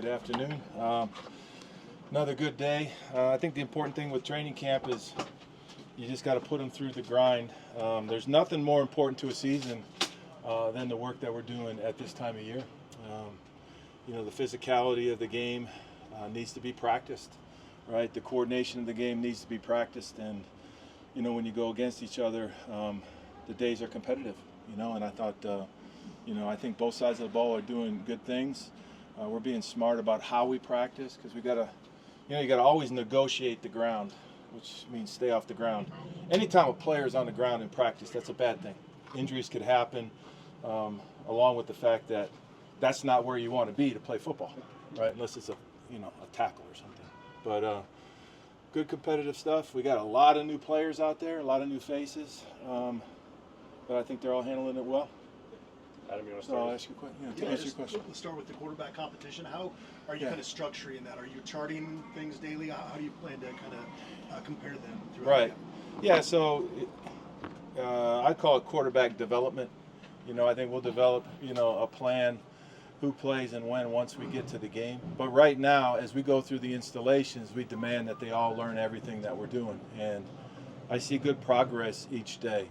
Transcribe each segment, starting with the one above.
Good afternoon. Another good day. I think the important thing with training camp is you just got to put them through the grind. There's nothing more important to a season than the work that we're doing at this time of year. The physicality of the game needs to be practiced, right? The coordination of the game needs to be practiced, and when you go against each other, the days are competitive. And I thought, I think both sides of the ball are doing good things. We're being smart about how we practice, because we got to, you got to always negotiate the ground, which means stay off the ground. Anytime a player is on the ground in practice, that's a bad thing. Injuries could happen, along with the fact that that's not where you want to be to play football, right? Unless it's a tackle or something. But good competitive stuff. We got a lot of new players out there, a lot of new faces, but I think they're all handling it well. Adam, you want to So start? I'll ask you a question. Answer your question. Let's start with the quarterback competition. How are you kind of structuring that? Are you charting things daily? How do you plan to kind of compare them throughout? Right. Yeah. So I call it quarterback development. I think we'll develop a plan, who plays and when, once we get to the game. But right now, as we go through the installations, we demand that they all learn everything that we're doing, and I see good progress each day.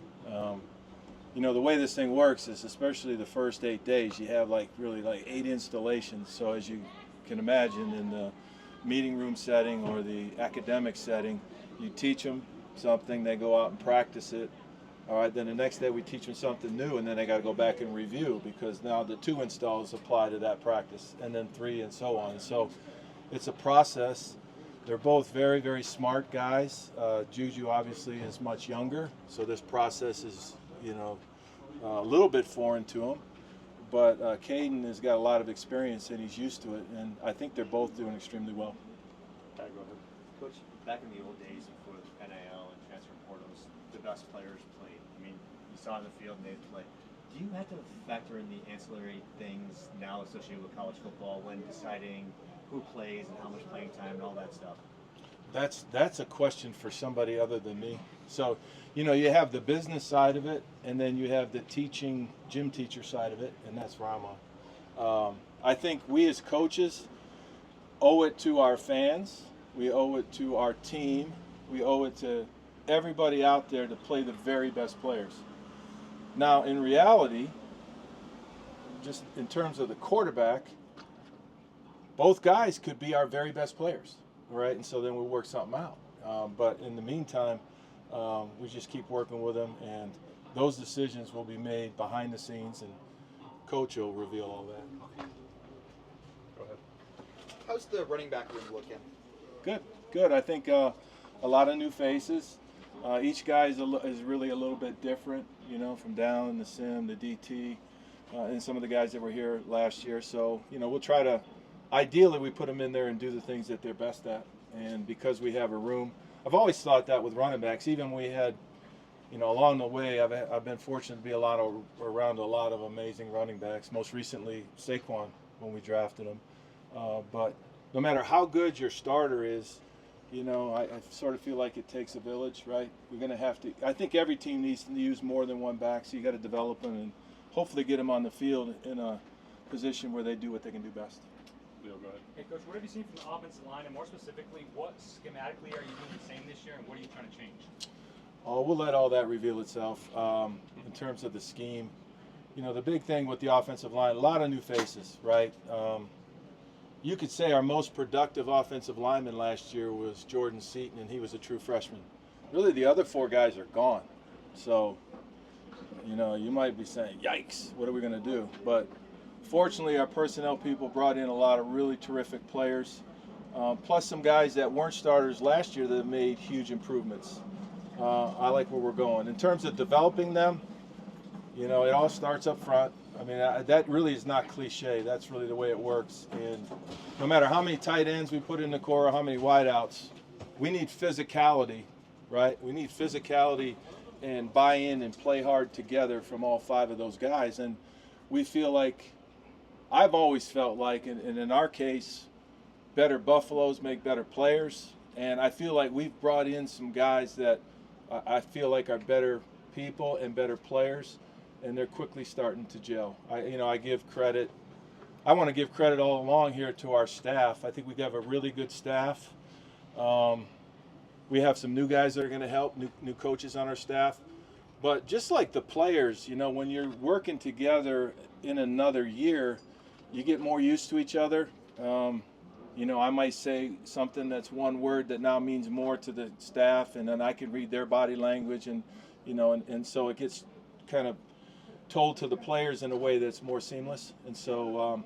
The way this thing works is, especially the first 8 days, you have really 8 installations. So as you can imagine, in the meeting room setting or the academic setting, you teach them something, they go out and practice it. All right, then the next day we teach them something new, and then they got to go back and review, because now the 2 installs apply to that practice, and then 3, and so on. So it's a process. They're both very, very smart guys. Juju obviously is much younger, so this process is, a little bit foreign to him. But Caden has got a lot of experience and he's used to it, and I think they're both doing extremely well. Go ahead. Coach, back in the old days before NIL and transfer portals, the best players played. I mean, you saw in the field and they'd play. Do you have to factor in the ancillary things now associated with college football when deciding who plays and how much playing time and all that stuff? That's a question for somebody other than me. So, you have the business side of it, and then you have the teaching, gym teacher side of it, and that's where I'm on. I think we as coaches owe it to our fans, we owe it to our team, we owe it to everybody out there to play the very best players. Now, in reality, just in terms of the quarterback, both guys could be our very best players, right? And so then we work something out. But in the meantime, we just keep working with them, and those decisions will be made behind the scenes, and Coach will reveal all that. Go ahead. How's the running back room looking? Good. I think a lot of new faces. Each guy is really a little bit different, from down the sim, the DT, and some of the guys that were here last year. So, we'll try to, ideally, we put them in there and do the things that they're best at. And because we have a room, I've always thought that with running backs. Even we had, along the way, I've been fortunate to be around a lot of amazing running backs. Most recently, Saquon, when we drafted him. But no matter how good your starter is, I sort of feel like it takes a village, right? We're going to have to. I think every team needs to use more than one back, so you got to develop them and hopefully get them on the field in a position where they do what they can do best. Leo, go ahead. Hey, Coach, what have you seen from the offensive line, and more specifically, what schematically are you doing the same this year, and what are you trying to change? Oh, we'll let all that reveal itself. In terms of the scheme, the big thing with the offensive line, a lot of new faces, right? You could say our most productive offensive lineman last year was Jordan Seaton, and he was a true freshman. Really, the other 4 guys are gone. So, you might be saying, yikes, what are we going to do? But fortunately, our personnel people brought in a lot of really terrific players, plus some guys that weren't starters last year that have made huge improvements. I like where we're going. In terms of developing them, it all starts up front. I mean, that really is not cliche. That's really the way it works. And no matter how many tight ends we put in the core or how many wideouts, we need physicality, right? We need physicality and buy-in and play hard together from all 5 of those guys. And we feel like, I've always felt like, and in our case, better Buffaloes make better players. And I feel like we've brought in some guys that I feel like are better people and better players, and they're quickly starting to gel. I give credit I want to give credit all along here to our staff. I think we have a really good staff. We have some new guys that are going to help, new coaches on our staff. But just like the players, you know, when you're working together in another year, you get more used to each other. You know, I might say something that's one word that now means more to the staff, and then I can read their body language, and you know, and so it gets kind of told to the players in a way that's more seamless. And so,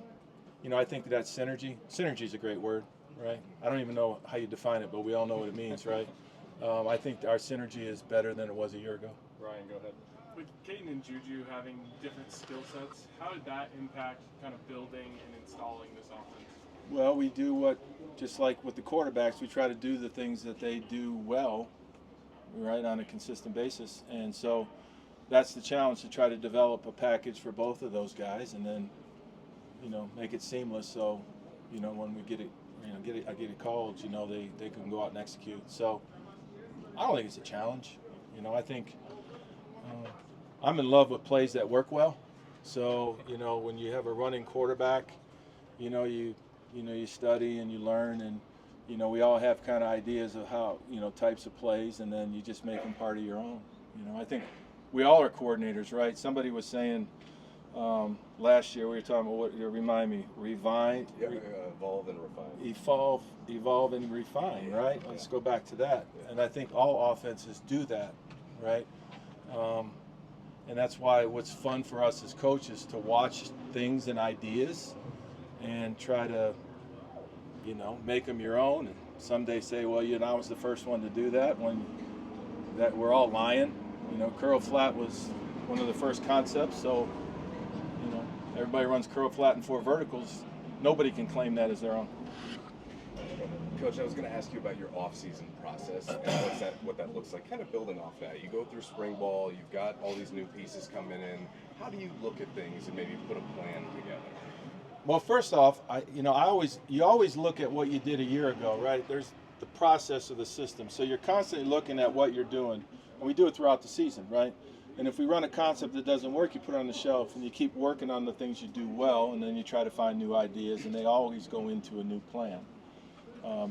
you know, I think that synergy. Synergy is a great word, right? I don't even know how you define it, but we all know what it means, right? I think our synergy is better than it was a year ago. Ryan, go ahead. With Caden and Juju having different skill sets, how did that impact kind of building and installing this offense? Well, we do what, just like with the quarterbacks, we try to do the things that they do well, right, on a consistent basis. And so that's the challenge, to try to develop a package for both of those guys, and then, you know, make it seamless. So, you know, when we get it, you know, I get it called, you know, they can go out and execute. So I don't think it's a challenge. You know, I think I'm in love with plays that work well. So, you know, when you have a running quarterback, you know, you study and you learn, and you know, we all have kind of ideas of how, you know, types of plays, and then you just make them part of your own. You know, I think we all are coordinators, right? Somebody was saying last year, we were talking about, what, you remind me, Evolve and refine. Evolve and refine, right? Let's go back to that. And I think all offenses do that, right? And that's why what's fun for us as coaches to watch things and ideas and try to, you know, make them your own. And someday say, well, you know, I was the first one to do that, when that we're all lying. You know, curl flat was one of the first concepts, so, you know, everybody runs curl flat and 4 verticals. Nobody can claim that as their own. Coach, I was going to ask you about your off-season process and what that looks like. Kind of building off that, you go through spring ball, you've got all these new pieces coming in. How do you look at things and maybe put a plan together? Well, first off, you always look at what you did a year ago, right? There's the process of the system, so you're constantly looking at what you're doing, and we do it throughout the season, right? And if we run a concept that doesn't work, you put it on the shelf, and you keep working on the things you do well, and then you try to find new ideas, and they always go into a new plan.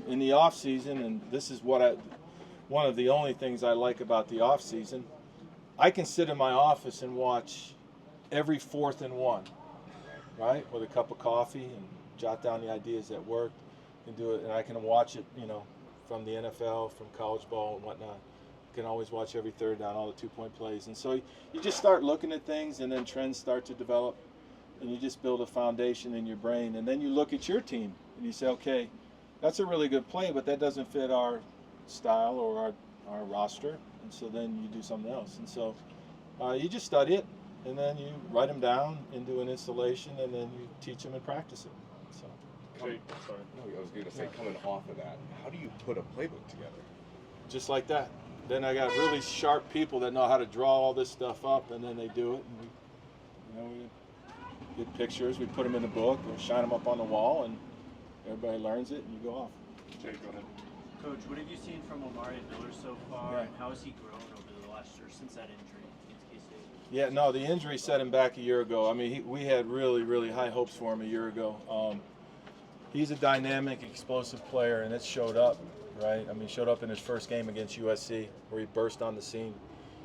In the off season, and this is one of the only things I like about the off season, I can sit in my office and watch every 4th and 1, right, with a cup of coffee, and jot down the ideas that work, and do it. And I can watch it, you know, from the NFL, from college ball and whatnot. I can always watch every 3rd down, all the 2-point plays. And so you just start looking at things, and then trends start to develop, and you just build a foundation in your brain. And then you look at your team and you say, okay, that's a really good play, but that doesn't fit our style or our roster. And so then you do something else. And so you just study it, and then you write them down and do an installation, and then you teach them and practice it. So, Jake, sorry. No, I was going to say, coming off of that, how do you put a playbook together? just like that. Then I got really sharp people that know how to draw all this stuff up, and then they do it. And we get pictures, we put them in the book, we shine them up on the wall, and everybody learns it, and you go off. Jake, go ahead. Coach, what have you seen from Omari Miller so far, Yeah. and how has he grown over the last year since that injury against K-State? Yeah, no, the injury set him back a year ago. I mean, we had really, really high hopes for him a year ago. He's a dynamic, explosive player, and it showed up, right? I mean, showed up in his first game against USC, where he burst on the scene.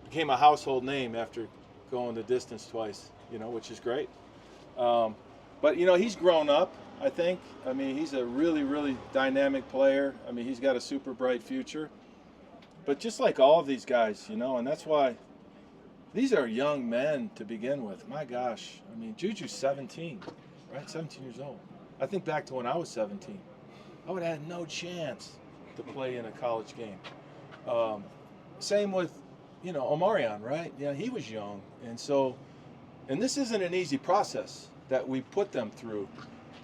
Became a household name after going the distance twice, which is great. But, he's grown up, I think. I mean, he's a really, really dynamic player. I mean, he's got a super bright future. But just like all of these guys, and that's why these are young men to begin with. My gosh. I mean, Juju's 17, right? 17 years old. I think back to when I was 17. I would have had no chance to play in a college game. Same with, Omarion, right? Yeah, he was young. And this isn't an easy process that we put them through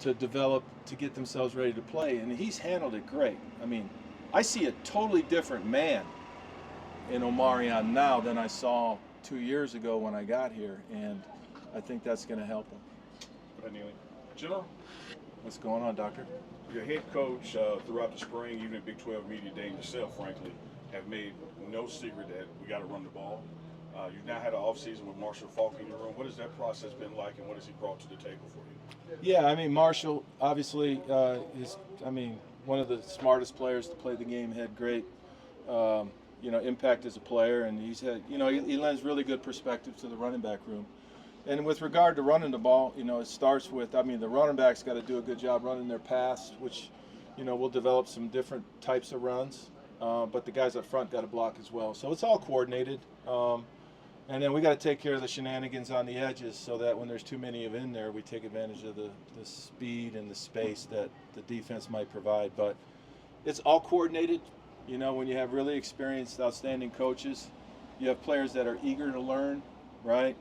to develop, to get themselves ready to play. And he's handled it great. I mean, I see a totally different man in Omarion now than I saw 2 years ago when I got here. And I think that's going to help him. Go ahead, Neely. Jimmo? What's going on, Doctor? Your head coach throughout the spring, even at Big 12 Media Day yourself, frankly, have made no secret that we got to run the ball. You've now had an off season with Marshall Falk in your room. What has that process been like, and what has he brought to the table for you? Yeah, I mean, Marshall obviously is, one of the smartest players to play the game. Had great, impact as a player, and he's had, he lends really good perspective to the running back room. And with regard to running the ball, it starts with, the running backs got to do a good job running their pass, which, we'll develop some different types of runs. But the guys up front got to block as well. So it's all coordinated. And then we got to take care of the shenanigans on the edges so that when there's too many of in there, we take advantage of the speed and the space that the defense might provide. But it's all coordinated. When you have really experienced, outstanding coaches, you have players that are eager to learn, right?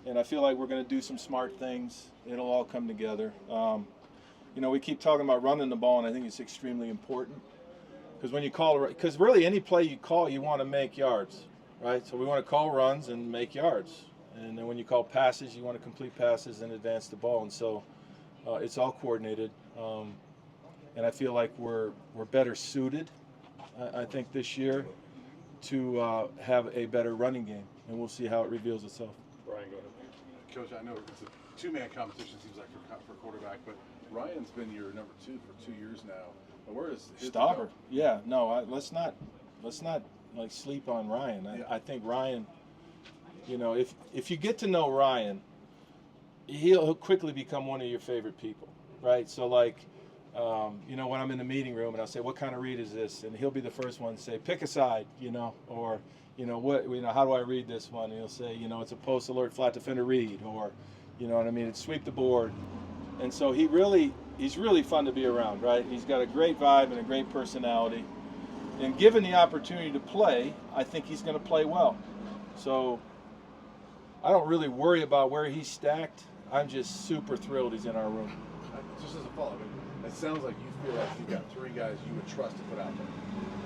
And I feel like we're going to do some smart things. It'll all come together. We keep talking about running the ball, and I think it's extremely important. Because really any play you call, you want to make yards, right? So we want to call runs and make yards. And then when you call passes, you want to complete passes and advance the ball. And so it's all coordinated. And I feel like we're better suited, I think, this year to have a better running game. And we'll see how it reveals itself. Brian, go ahead. Coach, I know it's a two-man competition, seems like, for quarterback, but Ryan's been your number 2 for 2 years now. Where is his Stauber? Yeah, no, let's not like sleep on Ryan. I think Ryan, if you get to know Ryan, he'll quickly become one of your favorite people, right? So when I'm in the meeting room and I'll say, what kind of read is this? And he'll be the first one to say, pick a side, or how do I read this one? And he'll say, it's a post alert flat defender read, or, it's sweep the board. And so he's really fun to be around, right? He's got a great vibe and a great personality. And given the opportunity to play, I think he's going to play well. So I don't really worry about where he's stacked. I'm just super thrilled he's in our room. Just as a follow-up, it sounds like you feel like you've got 3 guys you would trust to put out there.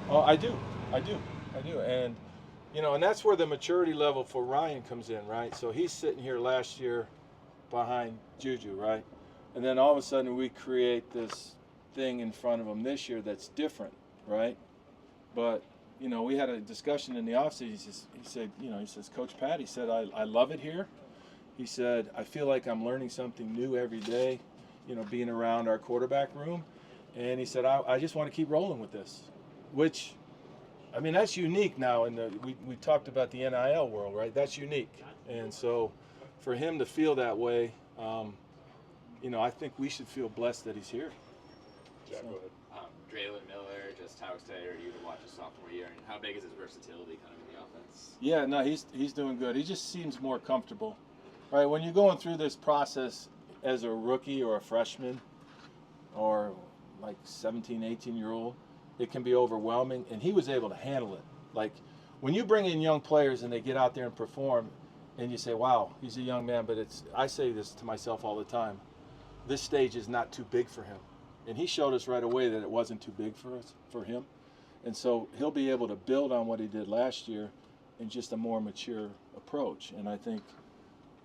Oh, I do. And, and that's where the maturity level for Ryan comes in, right? So he's sitting here last year behind Juju, right? And then all of a sudden we create this thing in front of him this year that's different, right? But, we had a discussion in the offseason. He says, Coach Pat, he said, I love it here. He said, I feel like I'm learning something new every day, being around our quarterback room. And he said, I just want to keep rolling with this, which, that's unique now. We talked about the NIL world, right? That's unique. And so for him to feel that way, I think we should feel blessed that he's here. Jack, go ahead. Draylon Miller, just how excited are you to watch his sophomore year, and how big is his versatility kind of in the offense? Yeah, no, he's doing good. He just seems more comfortable, right? When you're going through this process as a rookie or a freshman or like 17, 18-year-old, it can be overwhelming, and he was able to handle it. Like when you bring in young players and they get out there and perform, and you say, wow, he's a young man, but I say this to myself all the time, this stage is not too big for him. And he showed us right away that it wasn't too big for him. And so he'll be able to build on what he did last year in just a more mature approach. And I think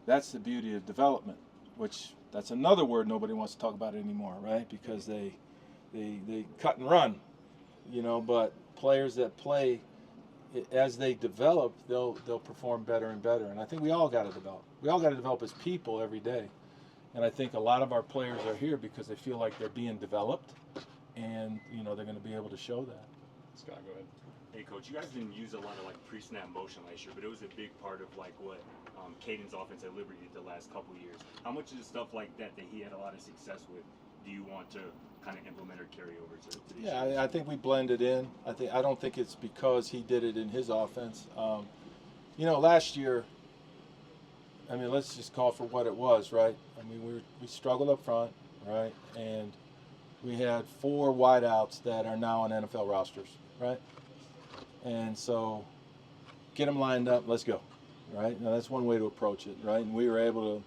that's the beauty of development, which that's another word nobody wants to talk about anymore, right? Because they cut and run, but players that play, as they develop, they'll perform better and better. And I think we all got to develop. We all got to develop as people every day. And I think a lot of our players are here because they feel like they're being developed, and they're going to be able to show that. Scott, go ahead. Hey, Coach, you guys didn't use a lot of pre-snap motion last year, but it was a big part of what Caden's offense at Liberty did the last couple of years. How much of the stuff like that he had a lot of success with do you want to kind of implement or carry over to these years? Yeah, I think we blended in. I don't think it's because he did it in his offense. Last year, let's just call it for what it was, right? We struggled up front, right? And we had 4 wideouts that are now on NFL rosters, right? And so get them lined up, let's go, right? Now that's one way to approach it, right? And we were able to,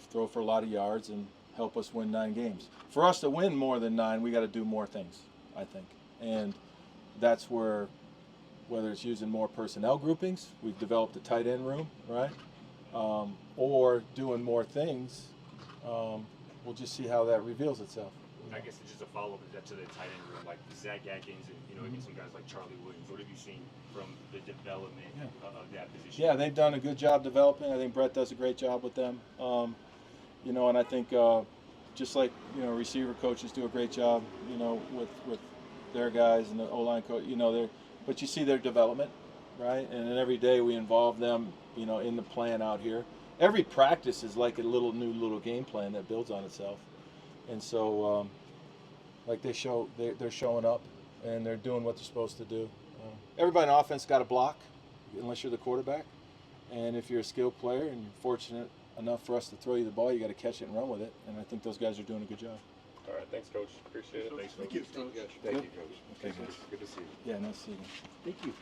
throw for a lot of yards and help us win 9 games. For us to win more than 9, we got to do more things, I think. And that's where, whether it's using more personnel groupings, we've developed a tight end room, right? Or doing more things, we'll just see how that reveals itself. I guess it's just a follow-up to the tight end room, like Zach Atkins and, even some guys like Charlie Williams. What have you seen from the development of that position? Yeah, they've done a good job developing. I think Brett does a great job with them. And I think just like, receiver coaches do a great job, with their guys and the O-line coach, but you see their development, right? And then every day we involve them, in the plan out here. Every practice is like a new game plan that builds on itself. And so, they're showing up and they're doing what they're supposed to do. Everybody in offense got a block, unless you're the quarterback. And if you're a skilled player and you're fortunate enough for us to throw you the ball, you got to catch it and run with it. And I think those guys are doing a good job. All right, thanks, Coach. Appreciate it. Thanks, Thank you. Thank you, Coach. Okay, Good to see you. Yeah, nice to see you. Thank you.